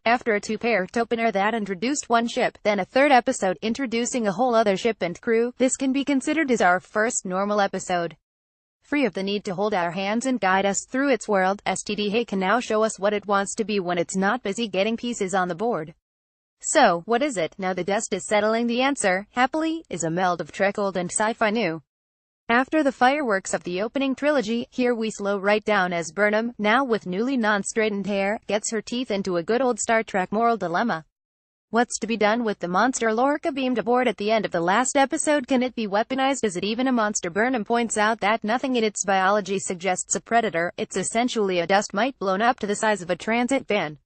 After a two-part opener that introduced one ship, then a third episode introducing a whole other ship and crew, this can be considered as our first normal episode. Free of the need to hold our hands and guide us through its world, STD can now show us what it wants to be when it's not busy getting pieces on the board. So, what is it? Now the dust is settling, the answer, happily, is a meld of Trek old and sci-fi new. After the fireworks of the opening trilogy, here we slow right down as Burnham, now with newly non-straightened hair, gets her teeth into a good old Star Trek moral dilemma. What's to be done with the monster Lorca beamed aboard at the end of the last episode? Can it be weaponized? Is it even a monster? Burnham points out that nothing in its biology suggests a predator. It's essentially a dust mite blown up to the size of a transit van.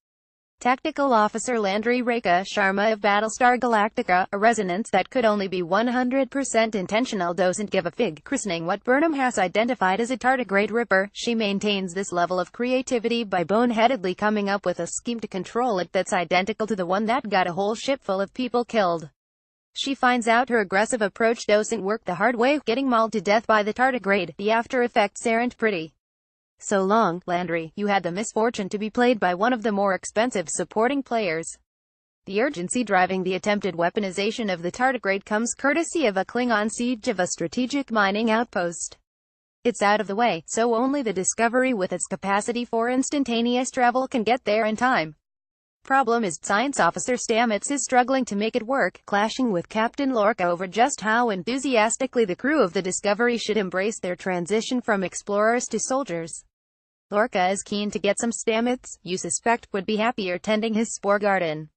Tactical Officer Landry Rekha Sharma of Battlestar Galactica, a resonance that could only be 100% intentional, doesn't give a fig. Christening what Burnham has identified as a tardigrade ripper, she maintains this level of creativity by boneheadedly coming up with a scheme to control it that's identical to the one that got a whole ship full of people killed. She finds out her aggressive approach doesn't work the hard way, getting mauled to death by the tardigrade. The after effects aren't pretty. So long, Landry, you had the misfortune to be played by one of the more expensive supporting players. The urgency driving the attempted weaponization of the tardigrade comes courtesy of a Klingon siege of a strategic mining outpost. It's out of the way, so only the Discovery with its capacity for instantaneous travel can get there in time. Problem is, Science Officer Stamets is struggling to make it work, clashing with Captain Lorca over just how enthusiastically the crew of the Discovery should embrace their transition from explorers to soldiers. Lorca is keen to get some Stamets, you suspect, would be happier tending his spore garden.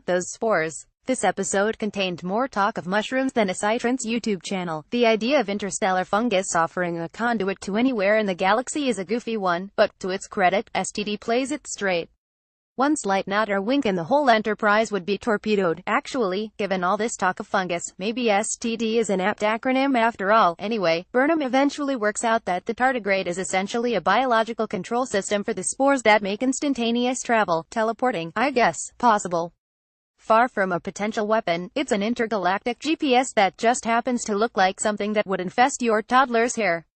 Those spores. This episode contained more talk of mushrooms than a Science YouTube channel. The idea of interstellar fungus offering a conduit to anywhere in the galaxy is a goofy one, but, to its credit, STD plays it straight. One slight nod or wink and the whole enterprise would be torpedoed. Actually, given all this talk of fungus, maybe STD is an apt acronym after all. Anyway, Burnham eventually works out that the tardigrade is essentially a biological control system for the spores that make instantaneous travel, teleporting, I guess, possible. Far from a potential weapon, it's an intergalactic GPS that just happens to look like something that would infest your toddler's hair.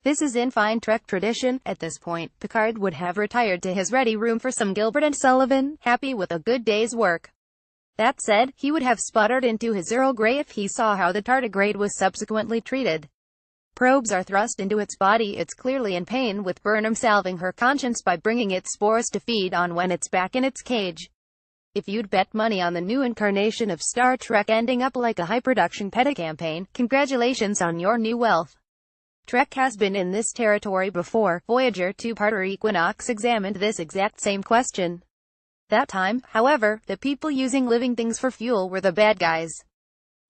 This is in fine Trek tradition. At this point, Picard would have retired to his ready room for some Gilbert and Sullivan, happy with a good day's work. That said, he would have sputtered into his Earl Grey if he saw how the tardigrade was subsequently treated. Probes are thrust into its body. It's clearly in pain, with Burnham salving her conscience by bringing it spores to feed on when it's back in its cage. If you'd bet money on the new incarnation of Star Trek ending up like a high-production PETA campaign, congratulations on your new wealth. Trek has been in this territory before. Voyager two-parter Equinox examined this exact same question. That time, however, the people using living things for fuel were the bad guys.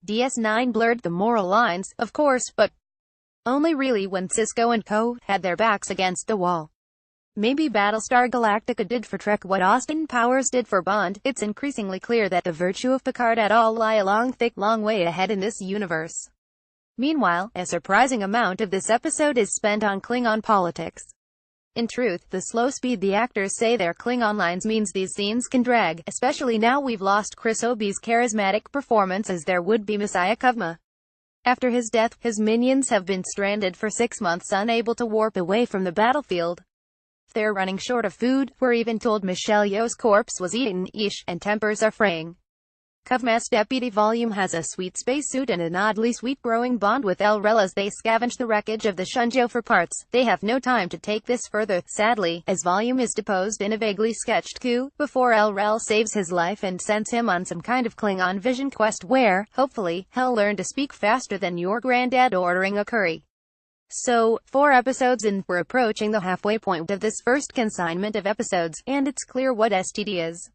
DS9 blurred the moral lines, of course, but only really when Sisko and co. had their backs against the wall. Maybe Battlestar Galactica did for Trek what Austin Powers did for Bond. It's increasingly clear that the virtue of Picard et al. Lie a long way ahead in this universe. Meanwhile, a surprising amount of this episode is spent on Klingon politics. In truth, the slow speed the actors say their Klingon lines means these scenes can drag, especially now we've lost Chris Obi's charismatic performance as their would-be Messiah Kuvma. After his death, his minions have been stranded for 6 months, unable to warp away from the battlefield. They're running short of food. We're even told Michelle Yeoh's corpse was eaten, and tempers are fraying. Kuvma's deputy Volume has a sweet spacesuit and an oddly sweet-growing bond with El-Rel as they scavenge the wreckage of the Shunjo for parts. They have no time to take this further, sadly, as Volume is deposed in a vaguely sketched coup, before El-Rel saves his life and sends him on some kind of Klingon vision quest where, hopefully, he'll learn to speak faster than your granddad ordering a curry. So, 4 episodes in, we're approaching the halfway point of this first consignment of episodes, and it's clear what STD is.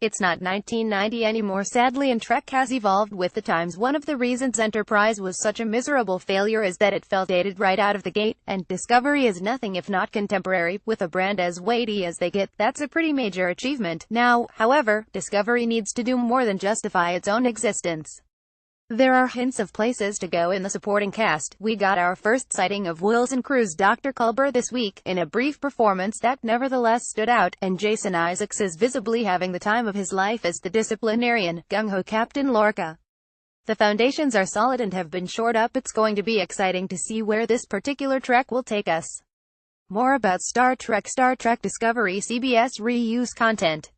It's not 1990 anymore, sadly, and Trek has evolved with the times. One of the reasons Enterprise was such a miserable failure is that it felt dated right out of the gate, and Discovery is nothing if not contemporary, with a brand as weighty as they get. That's a pretty major achievement. Now, however, Discovery needs to do more than justify its own existence. There are hints of places to go in the supporting cast. We got our first sighting of Wilson Crew's Dr. Culber this week, in a brief performance that nevertheless stood out, and Jason Isaacs is visibly having the time of his life as the disciplinarian, gung-ho Captain Lorca. The foundations are solid and have been shored up. It's going to be exciting to see where this particular trek will take us. More about Star Trek Discovery CBS reuse content.